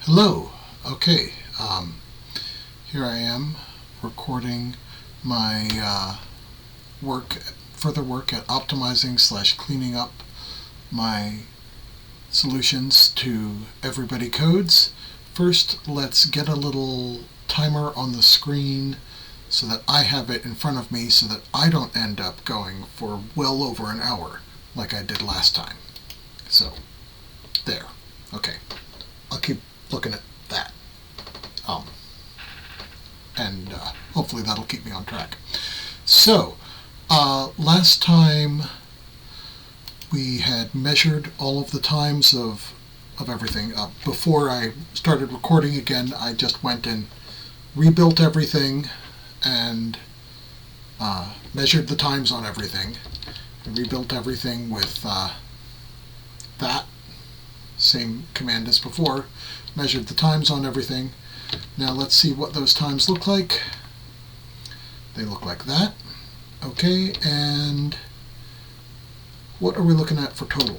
Hello. Okay, here I am recording my further work at optimizing/cleaning up my solutions to Everybody Codes. First, let's get a little timer on the screen so that I have it in front of me so that I don't end up going for well over an hour like I did last time. So, there. Okay. I'll keep looking at that. And hopefully that'll keep me on track. So, last time we had measured all of the times of everything. Before I started recording again, I just went and rebuilt everything and measured the times on everything. And rebuilt everything with that same command as before. Measured the times on everything. Now let's see what those times look like. They look like that. Okay, and what are we looking at for total?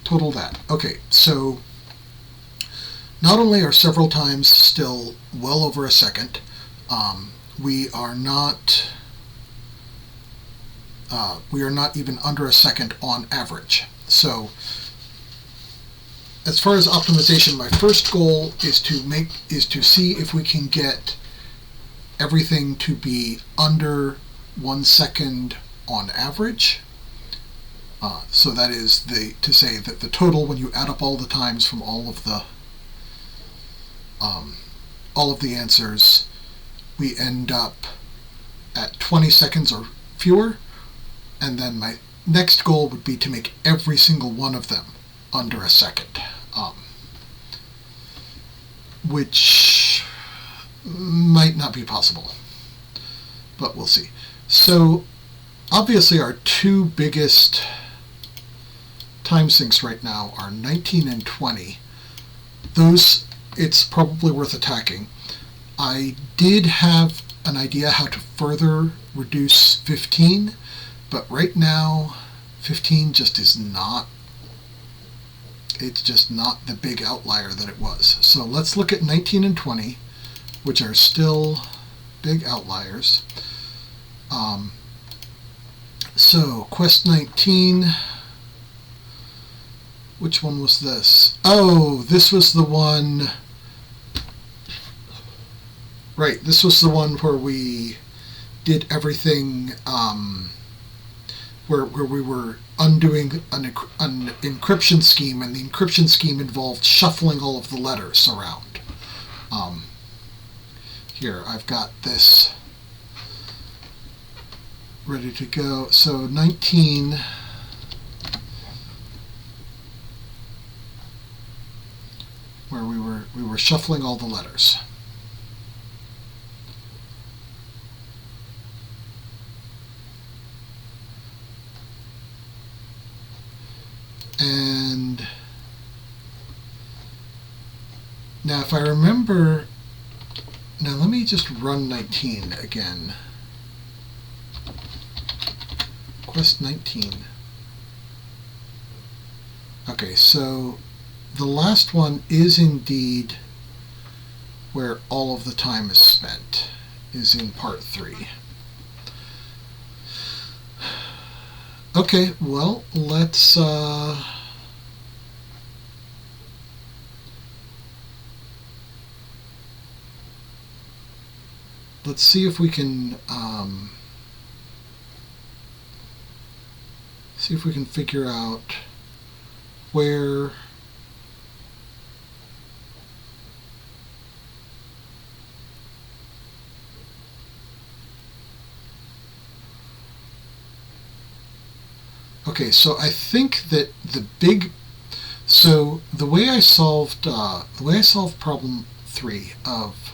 Total that. Okay, so not only are several times still well over a second, we are not even under a second on average. So as far as optimization, my first goal is to see if we can get everything to be under 1 second on average. So that is to say that the total, when you add up all the times from all of the answers, we end up at 20 seconds or fewer. And then my next goal would be to make every single one of them under a second, which might not be possible, but we'll see. So obviously our two biggest time sinks right now are 19 and 20. Those, it's probably worth attacking. I did have an idea how to further reduce 15, but right now 15 just is not, it's just not the big outlier that it was. So let's look at 19 and 20, which are still big outliers. So quest 19, which one was this? Oh, this was the one, right, this was the one where we did everything, where we were undoing an encryption scheme, and the encryption scheme involved shuffling all of the letters around. Here, I've got this ready to go. So 19, where we were shuffling all the letters. And now if I remember, now let me just run 19 again. Quest 19. Okay, so the last one is indeed where all of the time is spent, is in part 3. Okay, well, let's see if we can figure out where okay, so I think that the way I solved problem 3 of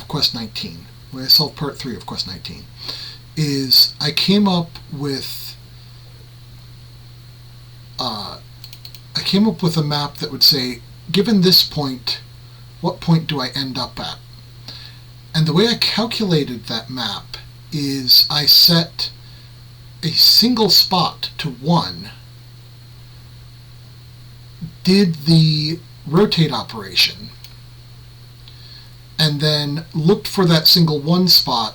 quest 19, the way I solved part 3 of quest 19, is I came up with a map that would say, given this point, what point do I end up at? And the way I calculated that map is I set a single spot to 1 did the rotate operation and then looked for that single one spot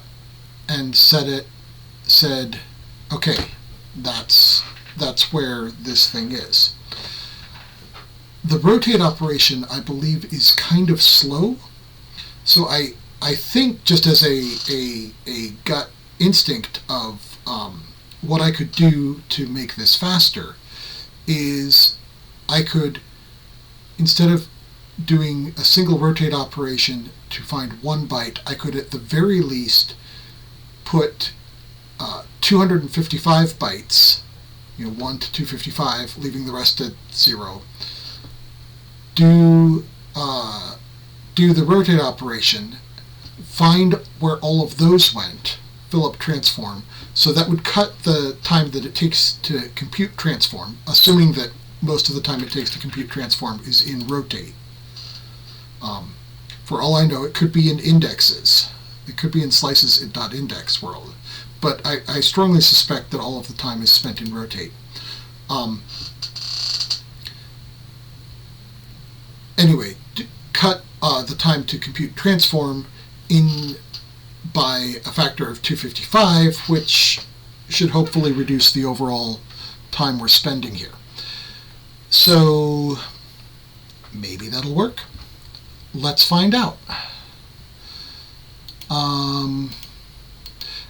and said, okay, that's where this thing is. The rotate operation, I believe, is kind of slow. So I think, just as a gut instinct of what I could do to make this faster, is I could, instead of doing a single rotate operation to find one byte, I could at the very least put 255 bytes, 1 to 255, leaving the rest at 0. Do the rotate operation, find where all of those went, fill up transform, so that would cut the time that it takes to compute transform, assuming that most of the time it takes to compute transform is in rotate. For all I know, it could be in indexes. It could be in slices.index world. But I strongly suspect that all of the time is spent in rotate. Anyway, cut the time to compute transform in by a factor of 255, which should hopefully reduce the overall time we're spending here. So maybe that'll work. Let's find out.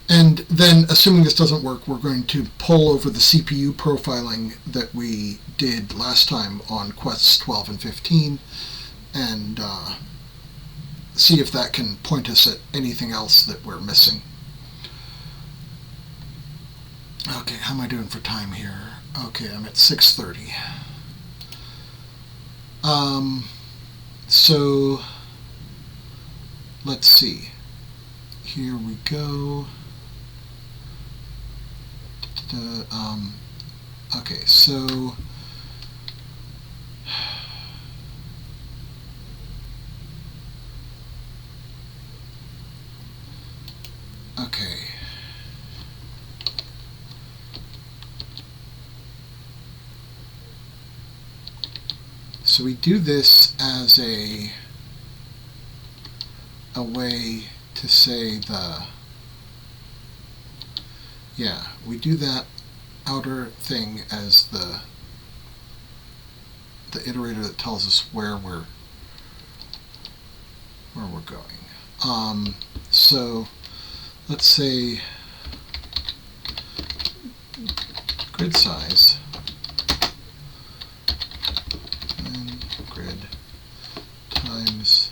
And then, assuming this doesn't work, we're going to pull over the CPU profiling that we did last time on quests 12 and 15 and see if that can point us at anything else that we're missing. Okay, how am I doing for time here? Okay, I'm at 6:30. So let's see. Here we go. Okay, so okay. So we do this as a way to say we do that outer thing as the iterator that tells us where we're going. So let's say grid size and grid times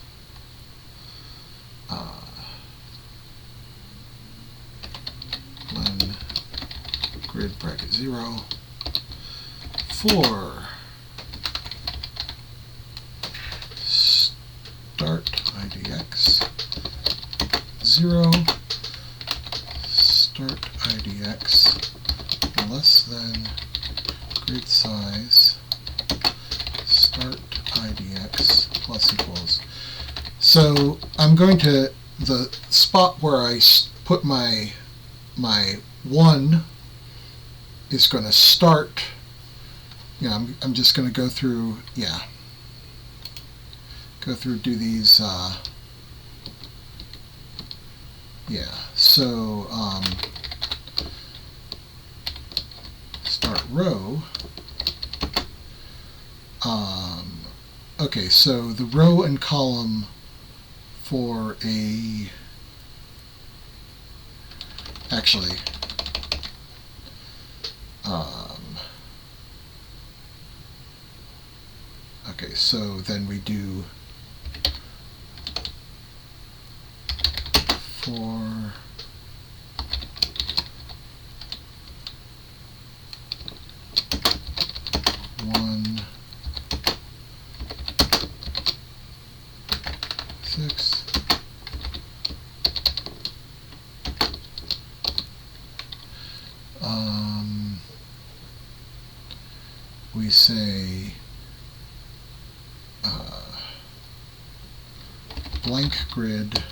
len grid bracket 0 for start idx 0 start idx less than grid size start idx plus equals. So I'm going to, the spot where I put my 1 is going to start, I'm just going to go through, do these, so start row, okay, so the row and column for okay, so then we do for one 6 we say blank grid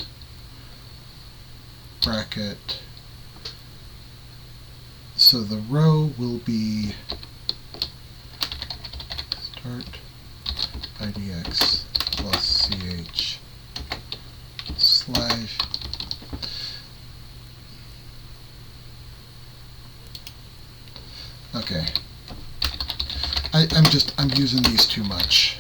bracket, so the row will be start Okay. I'm using these too much.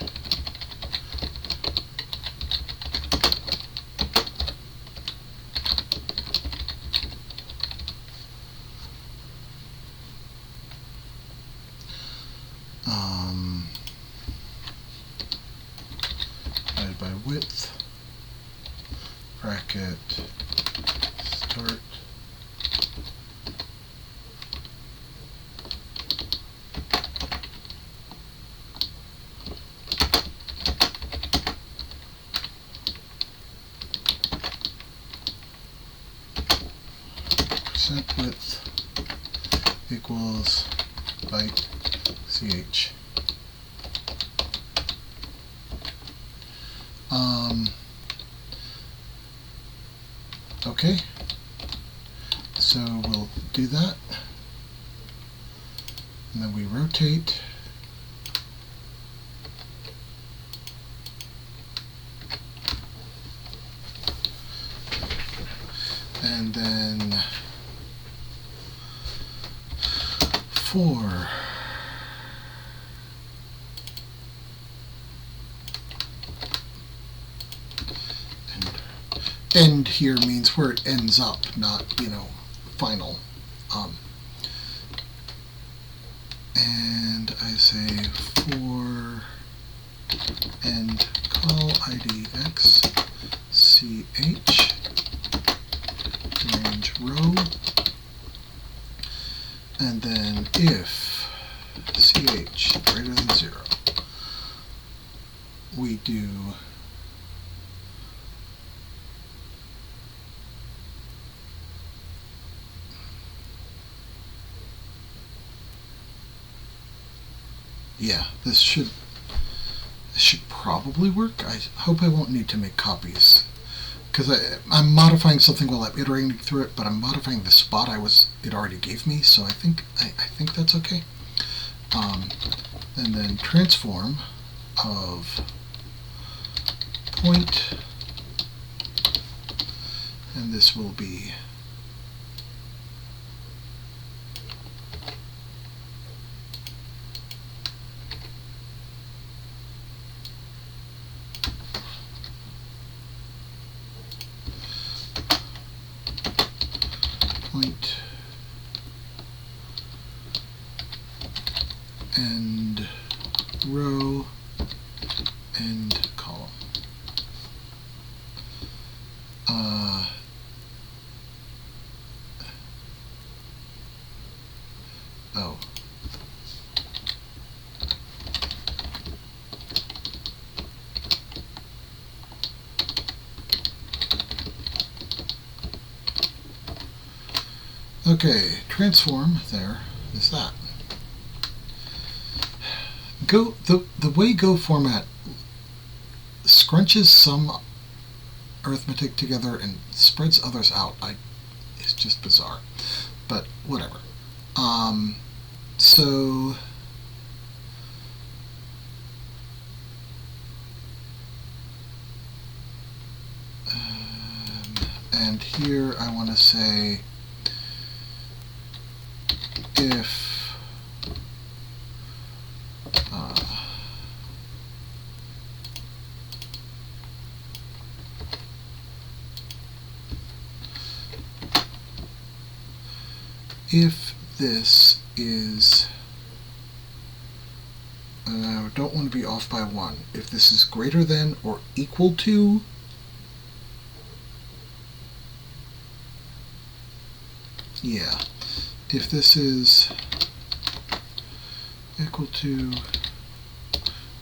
Divided by width, bracket, start. Percent width equals byte ch. Okay, so we'll do that, and then we rotate, and then for end here means where it ends up, not, final. And I say for end call id x ch range row, and then if ch greater than 0, we do this should probably work. I hope I won't need to make copies, because I'm modifying something while I'm iterating through it, but I'm modifying the spot it already gave me, so I think that's okay. And then transform of point, and this will be point and row and column. Oh. Okay, transform, there is that. The way Go format scrunches some arithmetic together and spreads others out, is just bizarre. But whatever. So and here I want to say if this is, I don't want to be off by 1, if this is greater than or equal to if this is equal to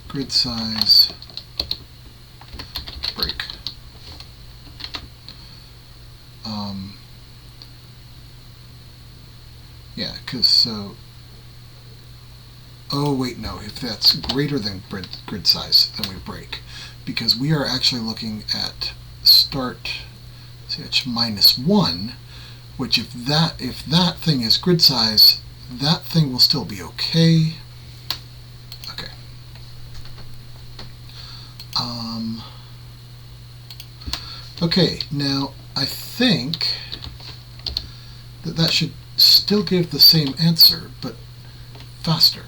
grid size break. Because oh wait, no, if that's greater than grid size, then we break, because we are actually looking at start ch minus 1, which if that thing is grid size, that thing will still be okay. Okay. Okay, now I think that should still give the same answer, but faster.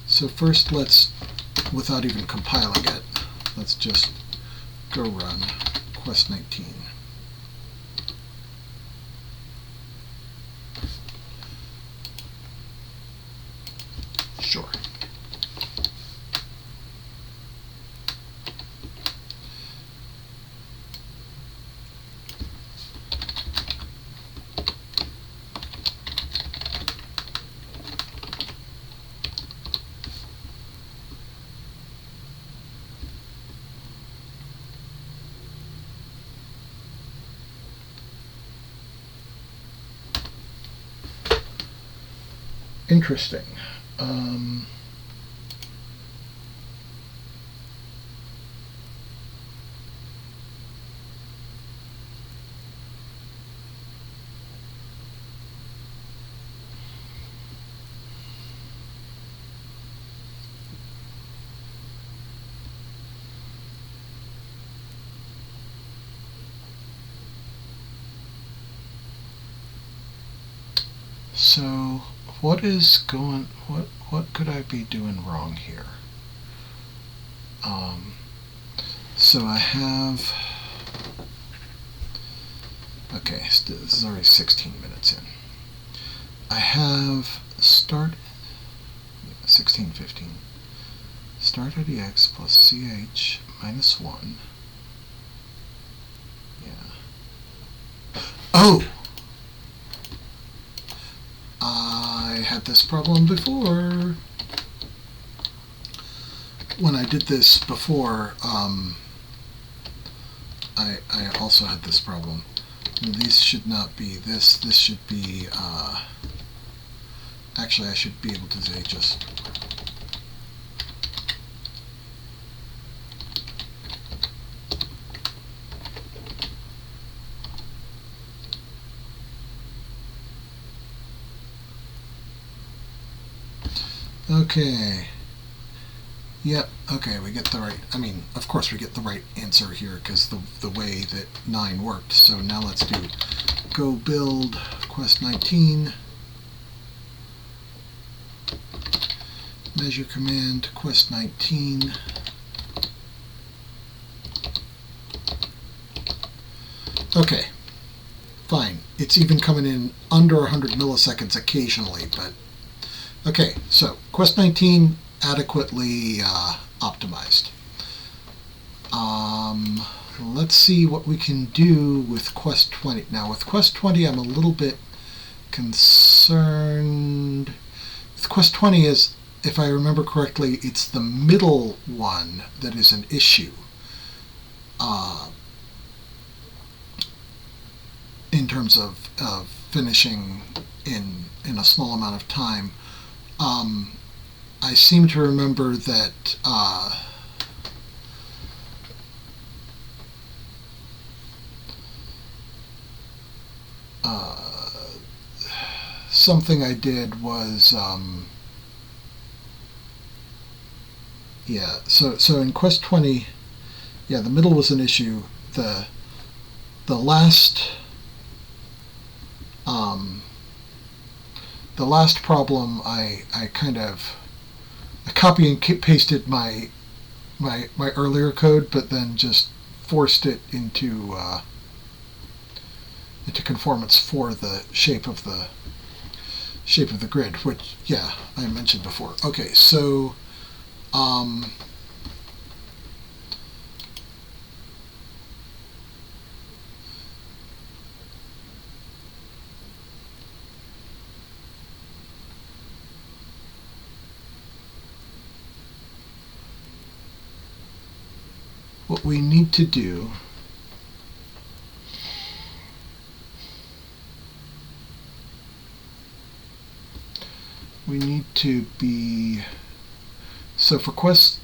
So first let's, without even compiling it, let's just go run quest 19. Sure. Interesting. So what is going, what could I be doing wrong here? So I have, okay, this is already 16 minutes in. I have start 16:15. Start IDX plus CH minus 1. Yeah. Oh! I had this problem before. When I did this before, I also had this problem. These should not be this. This should be, actually I should be able to say just okay. Yep, okay, we get the right, I mean, of course we get the right answer here because the way that 9 worked. So now let's do go build quest 19, measure command quest 19. Okay, fine. It's even coming in under 100 milliseconds occasionally, but okay, so quest 19 adequately optimized. Let's see what we can do with quest 20. Now with quest 20 I'm a little bit concerned. With quest 20 is, if I remember correctly, it's the middle one that is an issue. In terms of finishing in a small amount of time. I seem to remember that something I did was yeah, so in quest 20, yeah, the middle was an issue. The last problem I kind of copy and pasted my earlier code, but then just forced it into conformance for the shape of the grid, which, yeah, I mentioned before. Okay, so what we need to do be, so for quest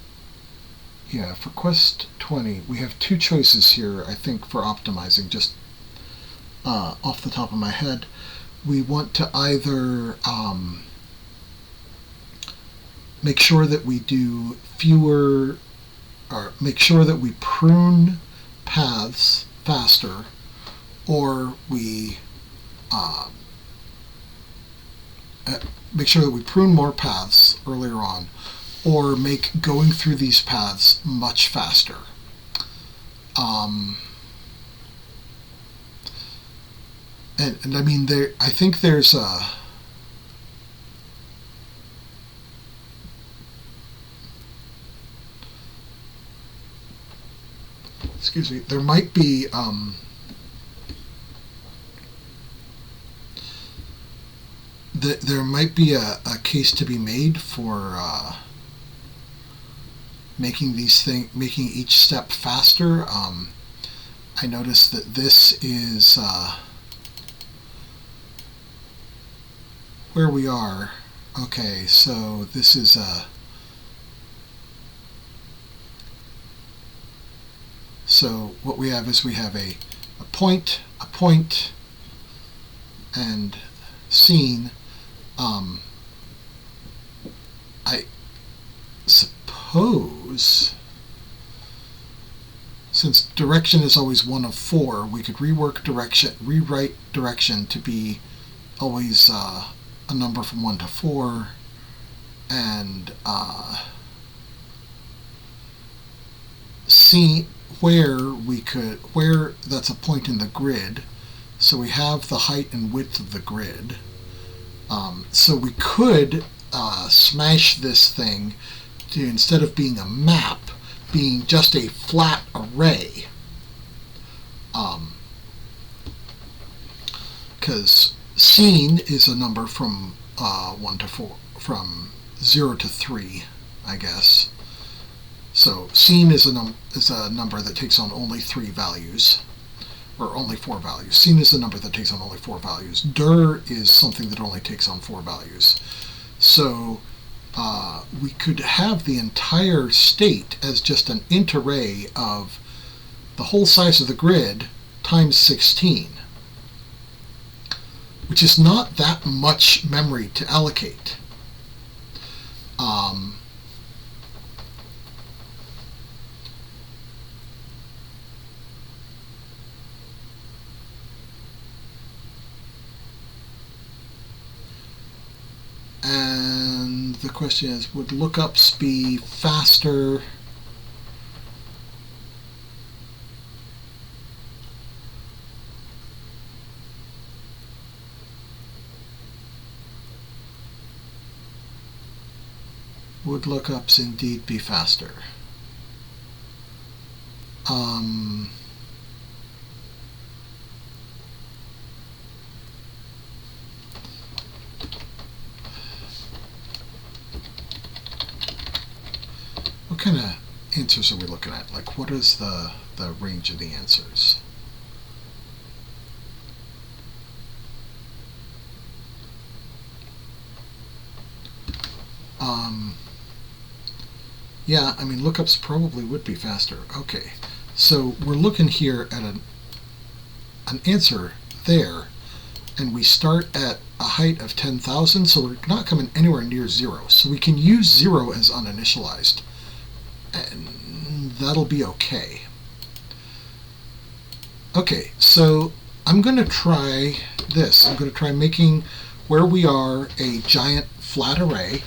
20 we have two choices here, I think, for optimizing, just off the top of my head. We want to either make sure that we do fewer, or make sure that we prune paths faster, or we make sure that we prune more paths earlier on, or make going through these paths much faster. And I mean, I think there's a excuse me, there might be there might be a case to be made for making each step faster. I noticed that this is where we are. Okay, so this is so what we have is we have a point, and scene. I suppose since direction is always one of 4, we could rewrite direction to be always a number from 1 to 4, and see where that's a point in the grid, so we have the height and width of the grid. So we could smash this thing to, instead of being a map, being just a flat array. Because scene is a number from 1 to 4, from 0 to 3, I guess. So scene is a number that takes on only 3 values, or only 4 values. Scene is a number that takes on only 4 values. Dir is something that only takes on 4 values. So we could have the entire state as just an int array of the whole size of the grid times 16, which is not that much memory to allocate. And the question is, would lookups be faster? Would lookups indeed be faster? What kind of answers are we looking at? Like, what is the range of the answers? Yeah, I mean, lookups probably would be faster. Okay, so we're looking here at an answer there, and we start at a height of 10,000, so we're not coming anywhere near 0. So we can use 0 as uninitialized, and that'll be okay. Okay, so I'm going to try this. I'm going to try making where we are a giant flat array,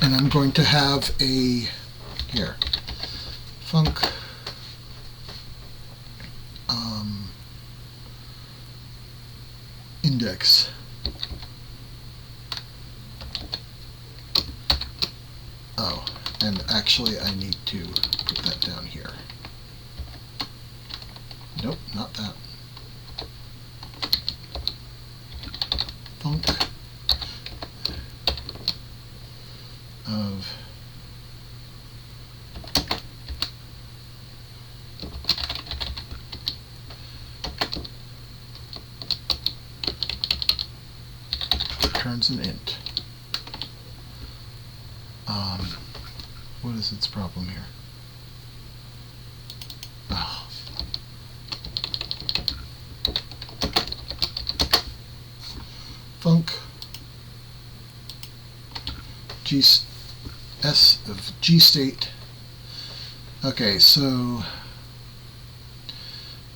and I'm going to have a here func index and actually I need to put that down here. Nope, not that. Func of returns an int. What is its problem here? Oh. Func s of gstate. Okay, so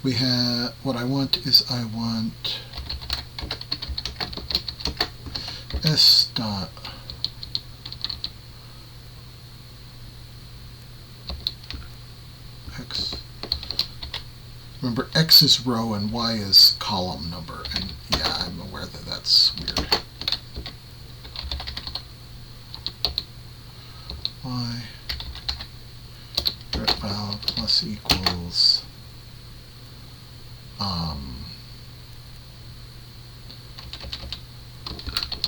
we have, what I want is I want s dot x. Remember, x is row and y is column number, and yeah, I'm aware that that's weird. Y val plus equals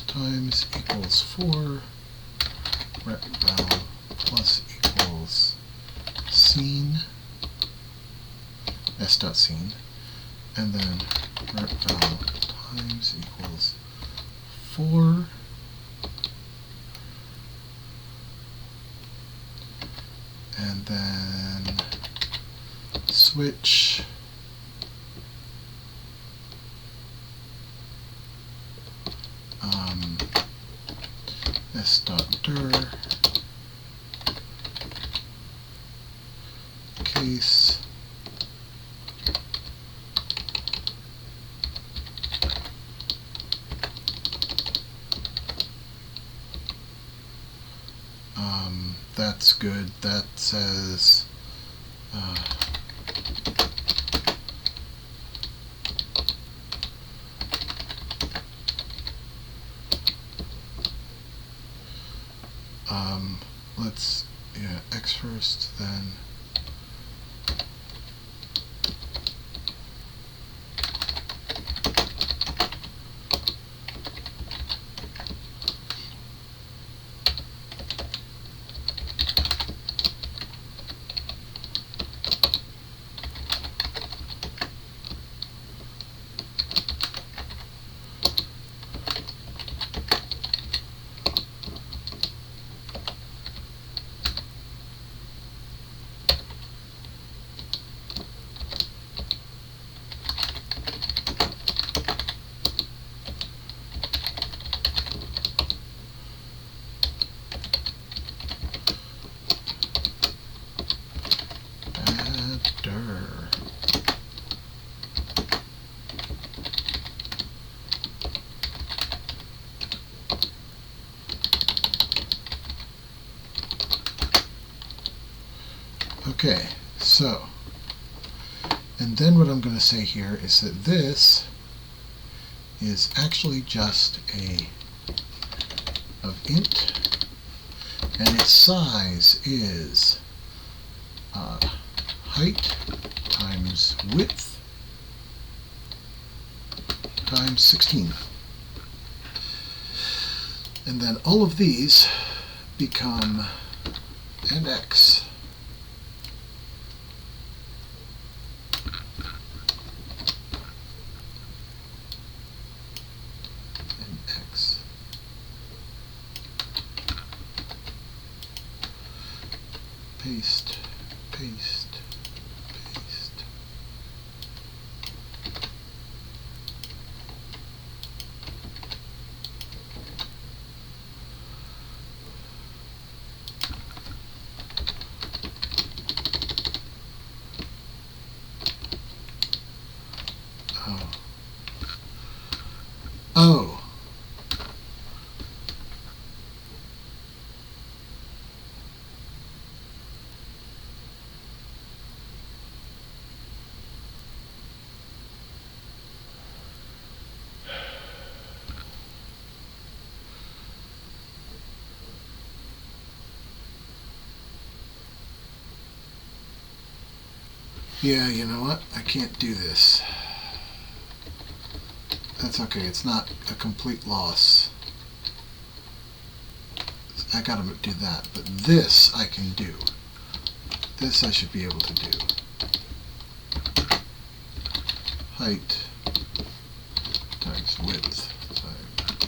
times equals 4 rep val plus equals scene s dot scene, and then rep val times equals 4 and then switch s dot dir case that's good. That says let's x first, then okay, so, and then what I'm going to say here is that this is actually just of int, and its size is height times width times 16. And then all of these become an x. Paste, paste, paste. Oh. Oh. Yeah, you know what? I can't do this. That's okay. It's not a complete loss. I gotta do that. But this I can do. This I should be able to do. Height times width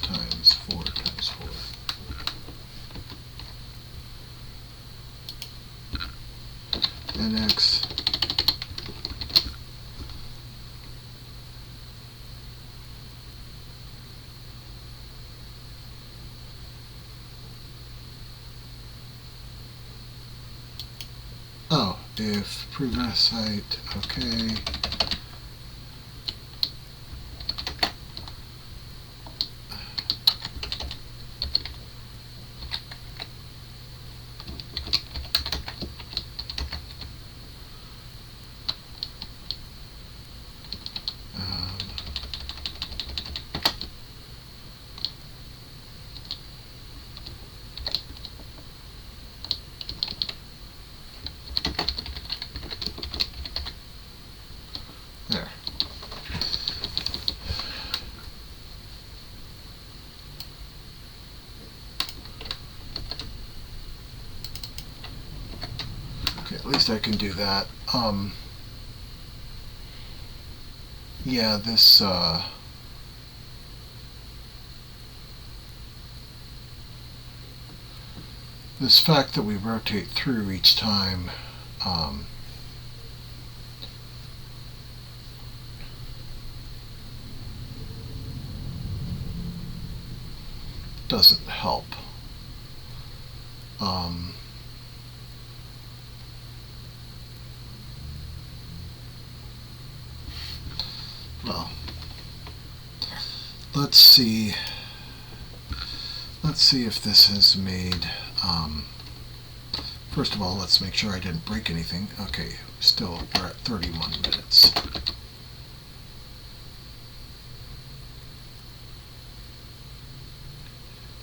times 4 times 4. And x oh, if progress height, okay. Okay, at least I can do that. Yeah, this this fact that we rotate through each time doesn't help. Well, let's see if this has made first of all, let's make sure I didn't break anything. Okay, still we're at 31 minutes.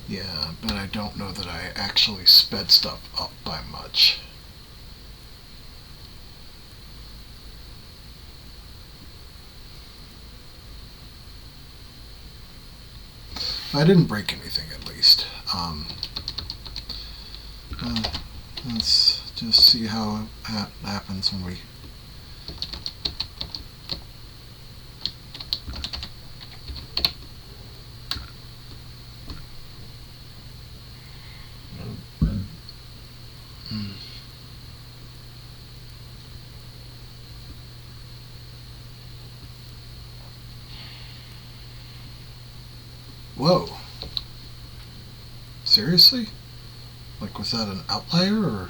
Yeah, but I don't know that I actually sped stuff up by much. I didn't break anything, at least. Let's just see how it happens when we... Whoa. Seriously? Like, was that an outlier, or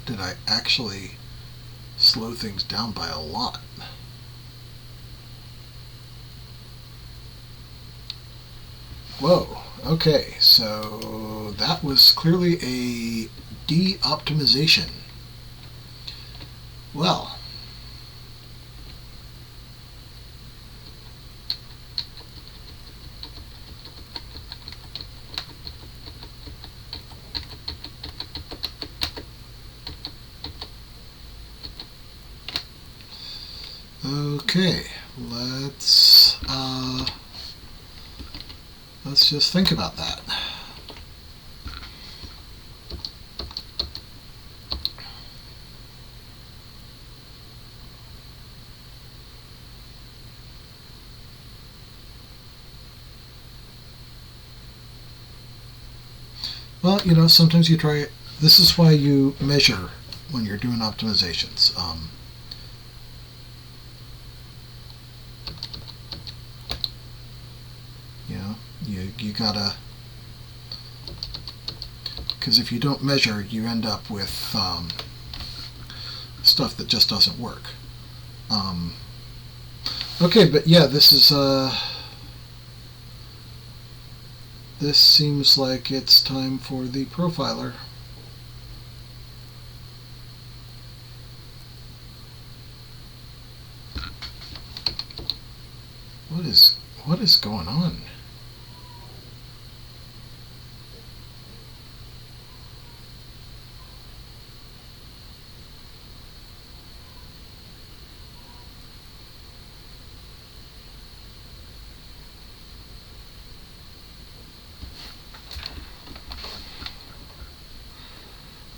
did I actually slow things down by a lot? Whoa. Okay, so that was clearly a de-optimization. Well, okay, let's just think about that. Well, you know, sometimes you try it. This is why you measure when you're doing optimizations. You know, you gotta, because if you don't measure, you end up with stuff that just doesn't work. Okay, but yeah, this is this seems like it's time for the profiler. What is going on?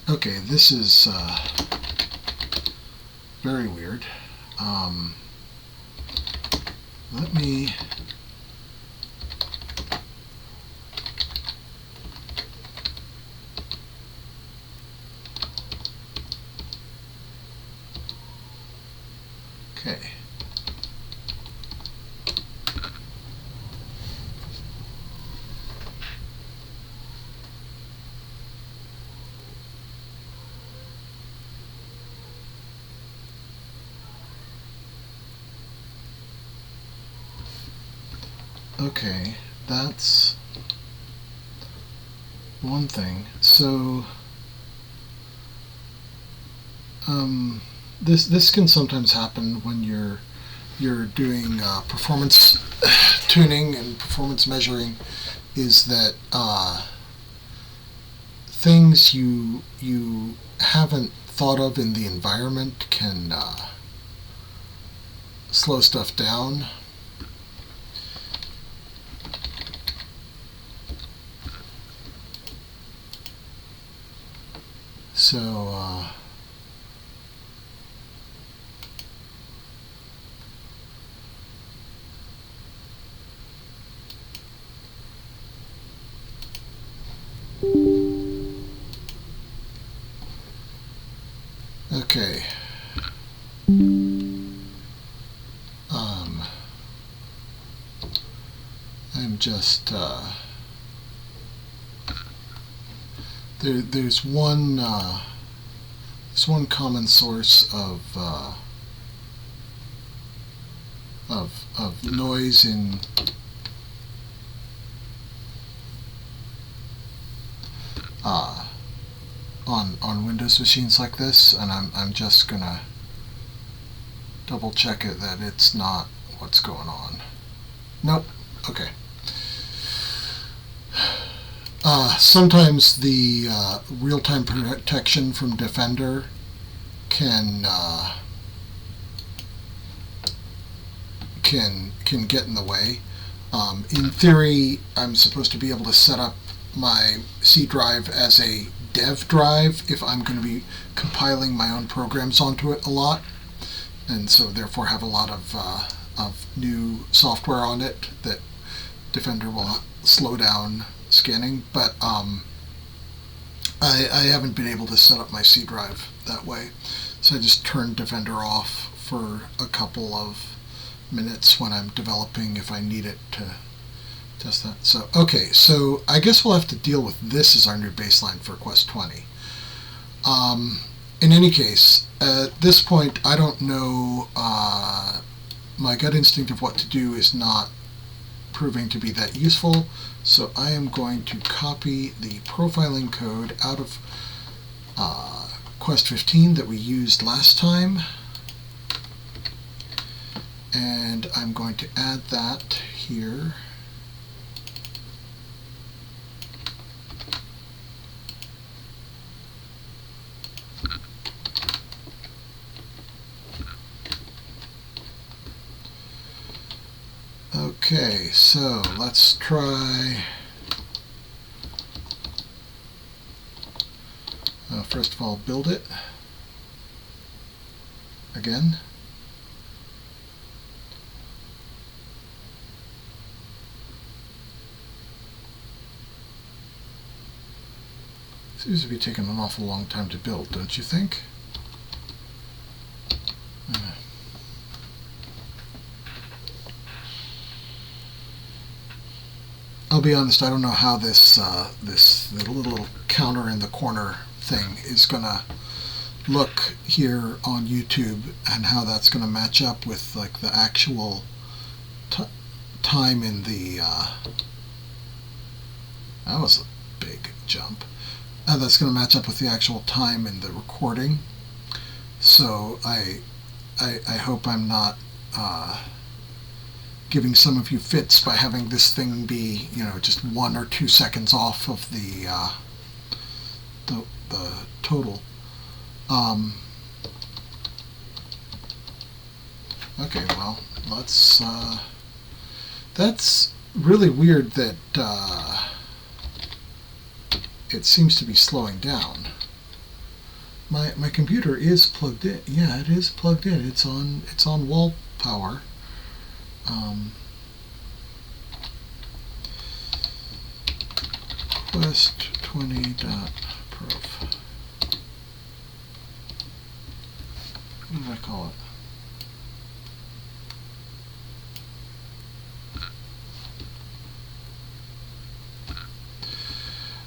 Okay, this is very weird. Let me... Okay. Okay, that's one thing. So, this can sometimes happen when you're doing performance tuning and performance measuring. Is that things you haven't thought of in the environment can slow stuff down. So Okay. I'm just there's one common source of noise in on Windows machines like this, and I'm just gonna double check it that it's not what's going on. Nope. Okay. Sometimes the real-time protection from Defender can get in the way. In theory, I'm supposed to be able to set up my C drive as a dev drive if I'm going to be compiling my own programs onto it a lot, and so therefore have a lot of new software on it that Defender will slow down scanning, but I haven't been able to set up my C drive that way, so I just turned Defender off for a couple of minutes when I'm developing if I need it to test that. So okay, so I guess we'll have to deal with this as our new baseline for Quest 20. In any case, at this point I don't know, my gut instinct of what to do is not proving to be that useful, so I am going to copy the profiling code out of Quest 15 that we used last time, and I'm going to add that here. Okay, so let's try, first of all, build it again. Seems to be taking an awful long time to build, don't you think? I'll be honest, I don't know how this the little counter in the corner thing is gonna look here on YouTube, and how that's gonna match up with like the actual time in the that was a big jump. That's gonna match up with the actual time in the recording. So I hope I'm not giving some of you fits by having this thing be, just 1 or 2 seconds off of the total. Okay, well, let's. That's really weird that it seems to be slowing down. My computer is plugged in. Yeah, it is plugged in. It's on wall power. Quest20.prof. What did I call it?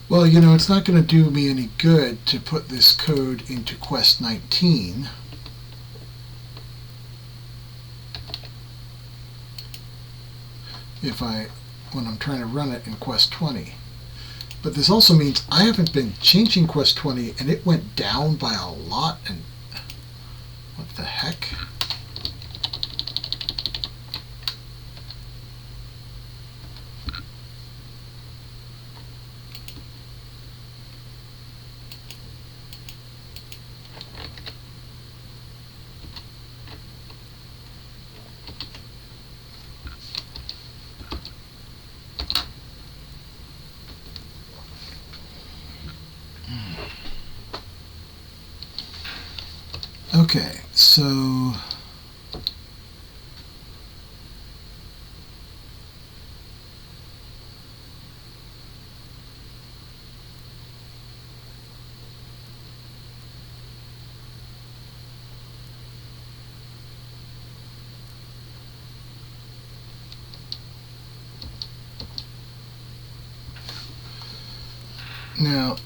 Well, it's not going to do me any good to put this code into Quest 19. When I'm trying to run it in Quest 20. But this also means I haven't been changing Quest 20, and it went down by a lot, and what the heck? Okay, so Now,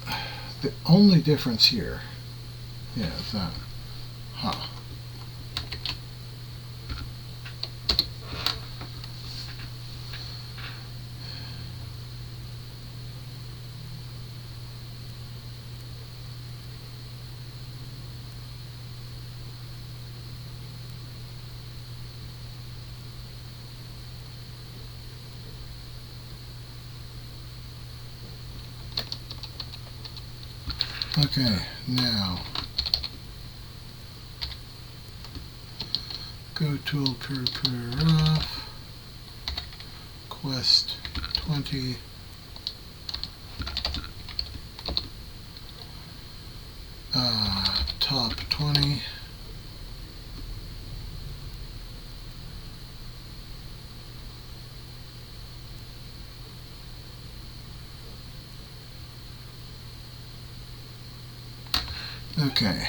the only difference here is that, okay, now go tool rough, quest 20, top 20, okay.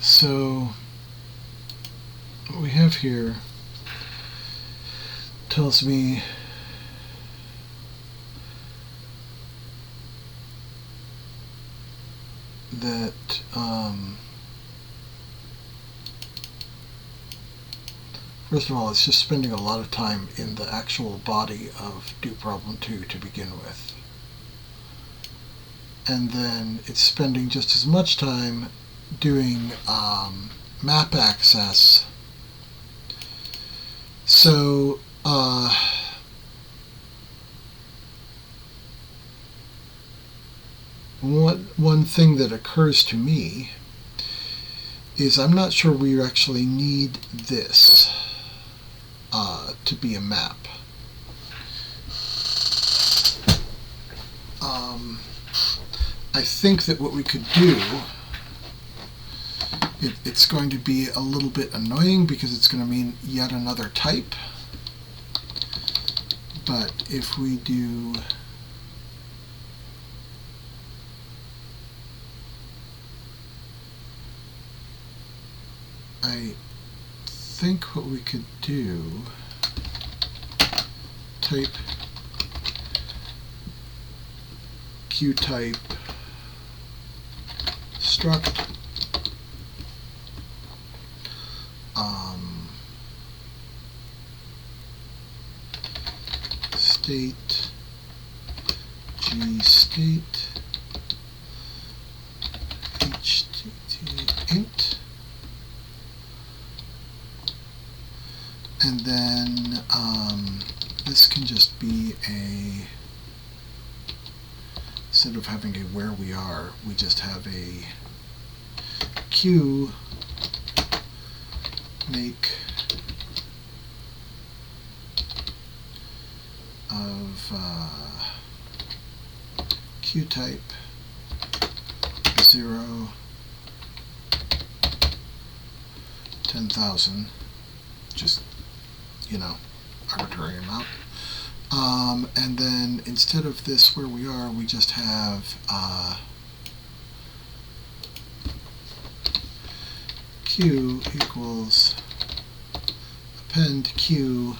So what we have here tells me that first of all, it's just spending a lot of time in the actual body of do problem 2 to begin with. And then it's spending just as much time doing map access. So one thing that occurs to me is I'm not sure we actually need this to be a map. I think that what we could do, it's going to be a little bit annoying because it's going to mean yet another type. But if we do I think what we could do, type qtype struct state gstate int, and then this can just be a, instead of having a where we are, we just have a q make of qtype 0 10,000, just, you know, arbitrary amount. And then instead of this where we are, we just have q equals append q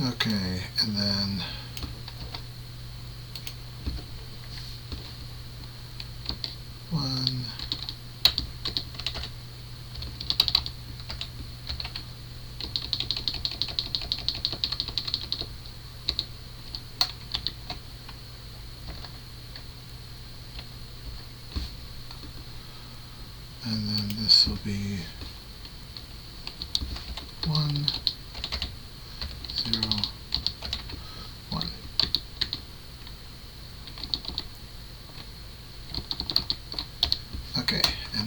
okay, and then one and then this will be 1 0 1.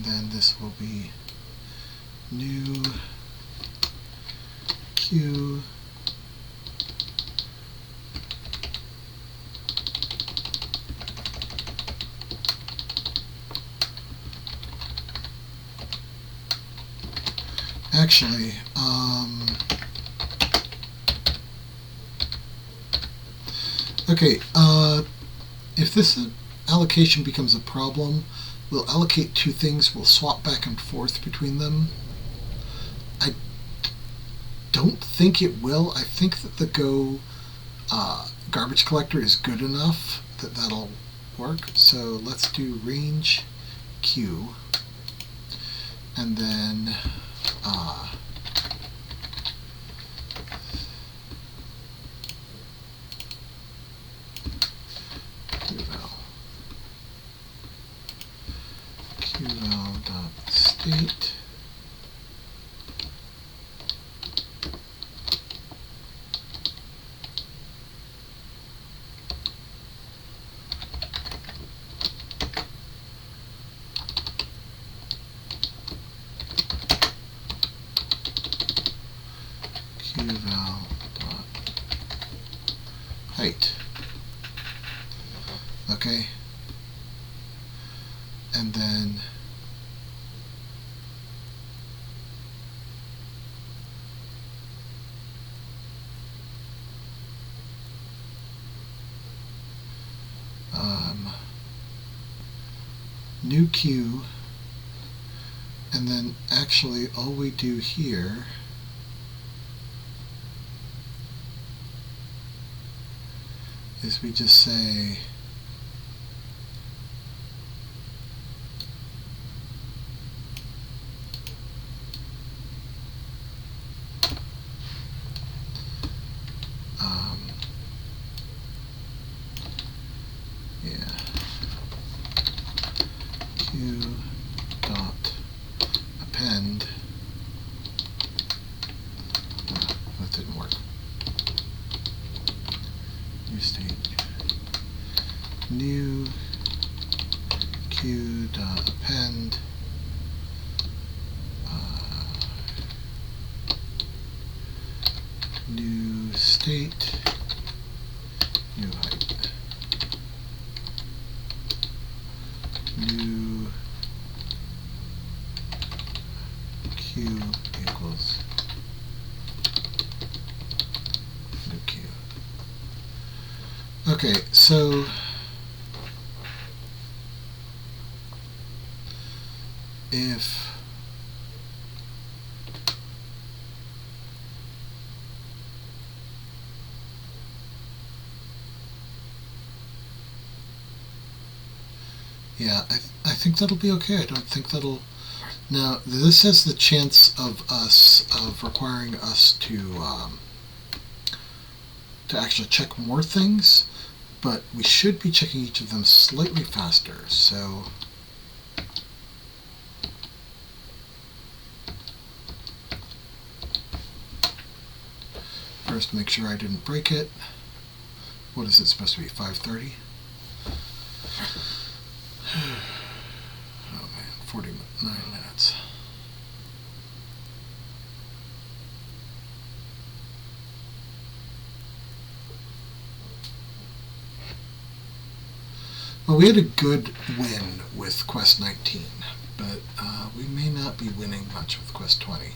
then this will be new Q actually okay, if this allocation becomes a problem, we'll allocate two things, we'll swap back and forth between them. I don't think it will. I think that the Go garbage collector is good enough that that'll work. So let's do range Q, and then qval.state qval.height. Okay, and then new Q, and then actually all we do here is we just say Q dot append. That didn't work. New state. New Q dot append. New state. New height. New Q equals new Q. Okay, so if I think that'll be okay. I don't think that'll. Now, this has the chance of requiring us to actually check more things, but we should be checking each of them slightly faster. So first, make sure I didn't break it. What is it supposed to be? 5:30. Oh man, 49 minutes. Well, we had a good win with Quest 19, but we may not be winning much with Quest 20.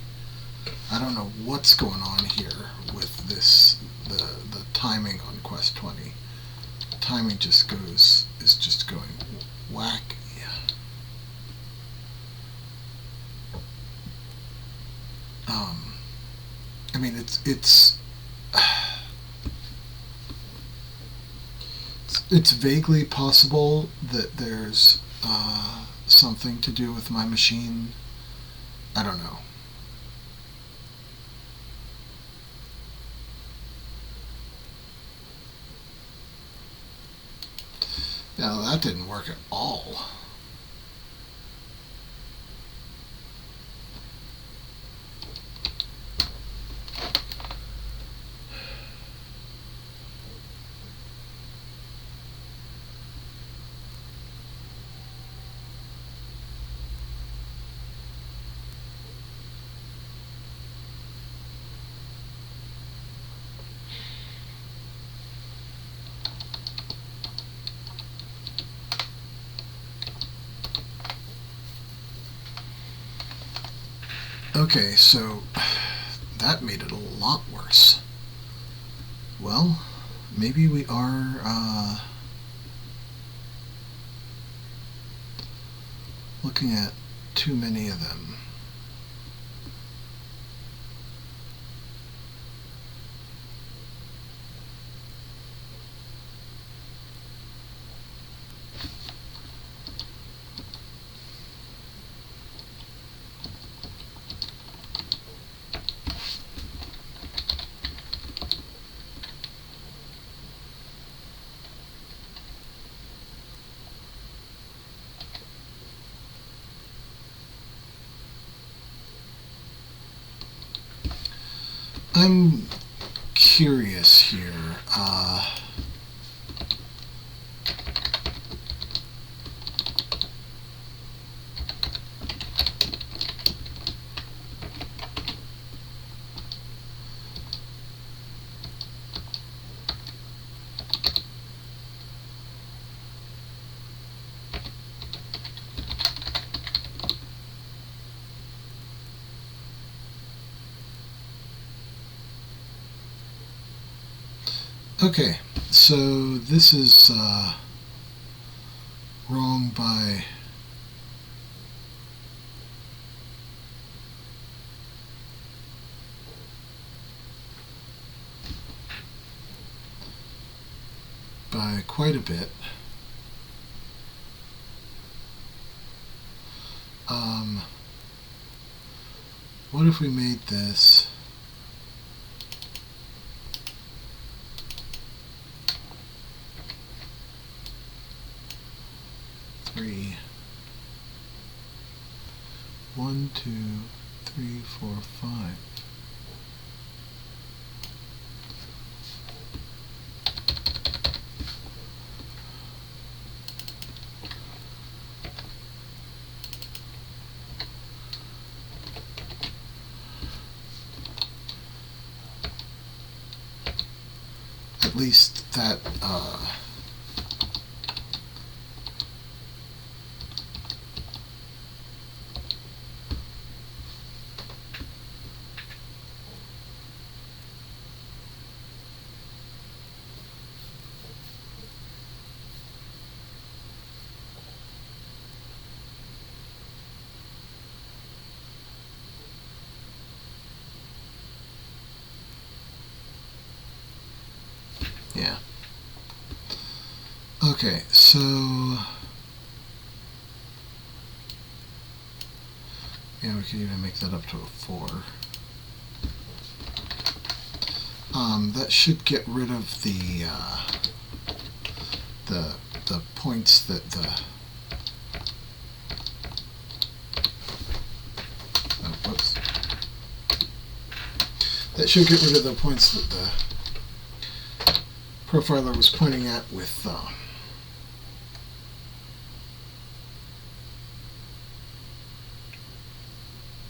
I don't know what's going on here with this, the timing on Quest 20. Timing is just going whack. I mean, it's vaguely possible that there's something to do with my machine. I don't know. Now that didn't work at all. Okay, so that made it a lot worse. Well, maybe we are looking at too many of them. I'm curious here. Okay, so this is wrong by quite a bit. What if we made this 3, 1, 2, 3, 4, 5. At least that yeah. Okay, so yeah, we could even make that up to a 4. That should get rid of the points that the whoops. That should get rid of the points that the profiler was pointing at with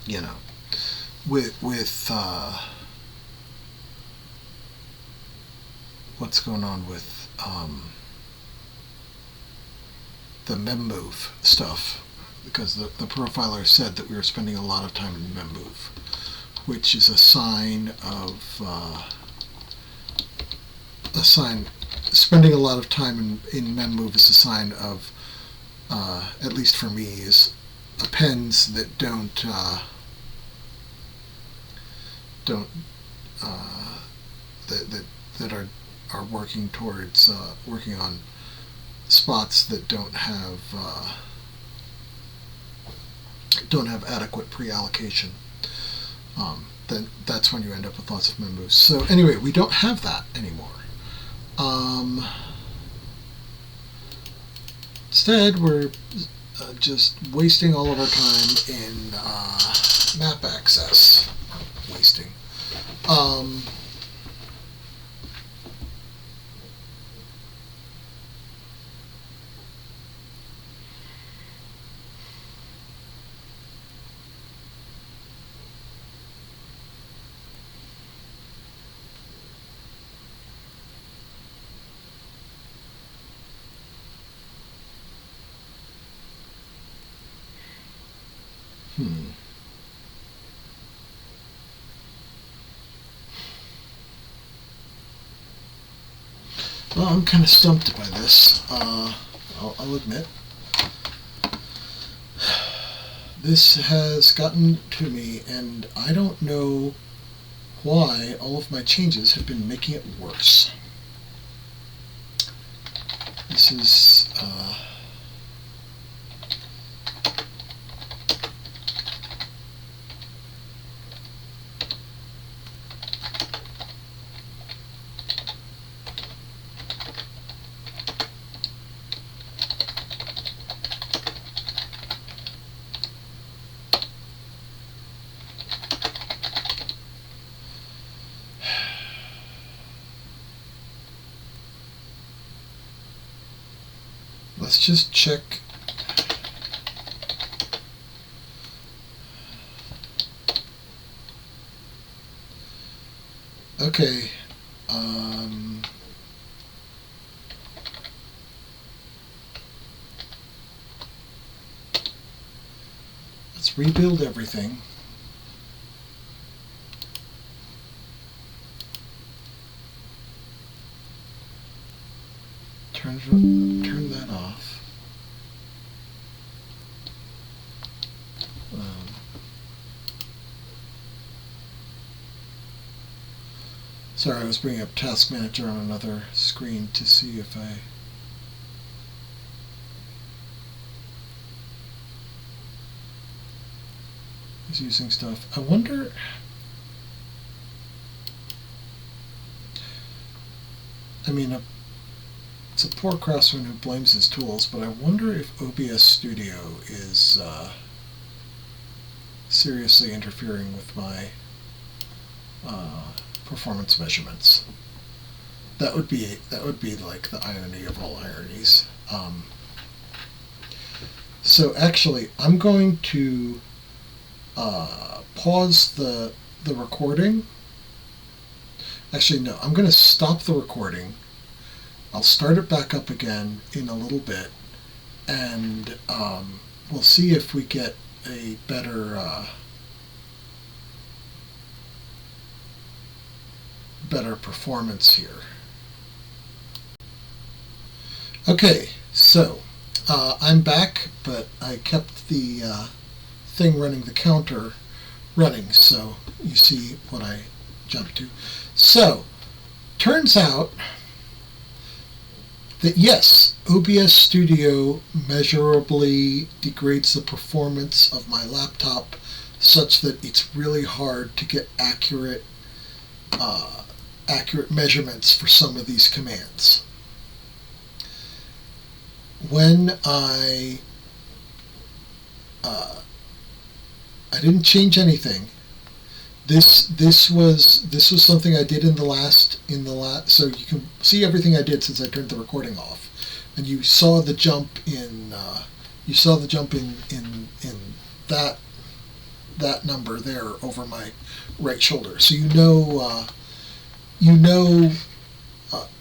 you know, with what's going on with the memmove stuff, because the profiler said that we were spending a lot of time in memmove, which is a sign of spending a lot of time in memmove is a sign of at least for me is appends that don't that are working towards working on spots that don't have adequate pre-allocation. Then that's when you end up with lots of memmos. So anyway, we don't have that anymore. Instead, we're just wasting all of our time in map access. Wasting. Well, I'm kind of stumped by this. I'll admit. This has gotten to me, and I don't know why all of my changes have been making it worse. This is let's just check. Okay. Let's rebuild everything. Turn that off. Sorry, I was bringing up Task Manager on another screen to see if I was using stuff. I wonder. I mean, it's a poor craftsman who blames his tools, but I wonder if OBS Studio is seriously interfering with my performance measurements. That would be like the irony of all ironies. So actually, I'm going to pause the recording. Actually, no, I'm going to stop the recording. I'll start it back up again in a little bit, and we'll see if we get a better performance here. Okay, so I'm back, but I kept the thing running, the counter running, so you see what I jumped to. So, turns out that yes, OBS Studio measurably degrades the performance of my laptop such that it's really hard to get accurate measurements for some of these commands. When I didn't change anything. This was something I did in the last. So you can see everything I did since I turned the recording off, and you saw the jump in that number there over my right shoulder. So you know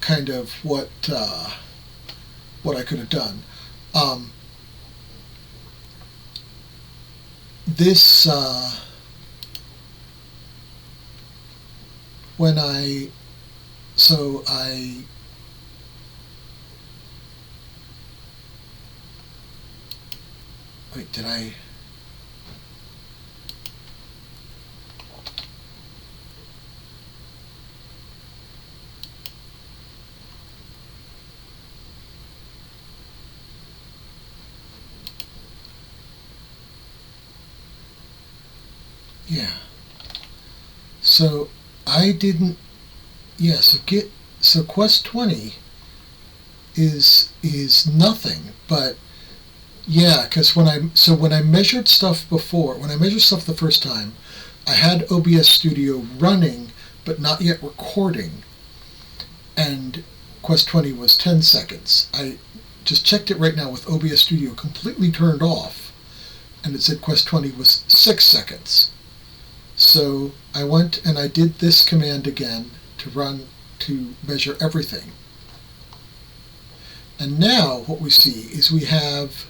kind of what I could have done. When I wait, did I? Yeah. So I didn't. Yeah. So Quest 20 is nothing, but yeah, because when I measured stuff before, when I measured stuff the first time, I had OBS Studio running but not yet recording, and Quest 20 was 10 seconds. I just checked it right now with OBS Studio completely turned off, and it said Quest 20 was 6 seconds. So I went and I did this command again to measure everything. And now what we see is we have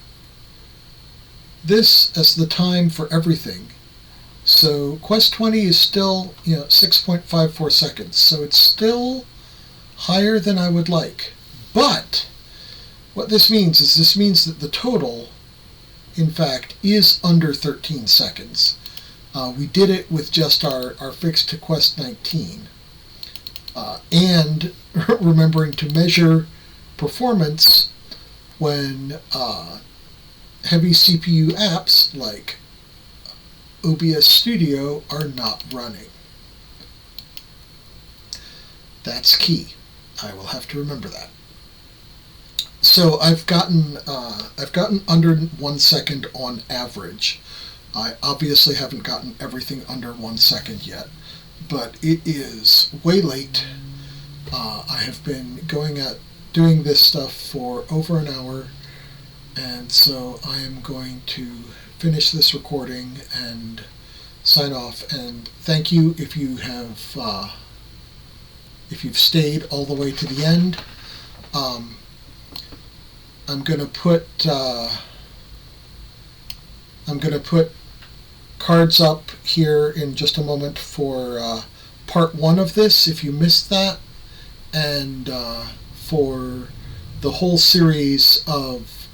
this as the time for everything. So Quest 20 is still 6.54 seconds. So it's still higher than I would like. But what this means is that the total, in fact, is under 13 seconds. We did it with just our fix to Quest 19. And remembering to measure performance when heavy CPU apps like OBS Studio are not running. That's key. I will have to remember that. So I've gotten under 1 second on average. I obviously haven't gotten everything under 1 second yet, but it is way late. I have been doing this stuff for over an hour, and so I am going to finish this recording and sign off. And thank you if you've stayed all the way to the end. I'm gonna put cards up here in just a moment for part 1 of this, if you missed that, and for the whole series of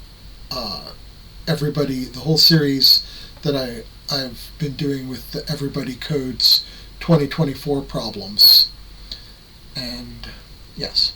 the whole series that I've been doing with the Everybody Codes 2024 problems. And yes.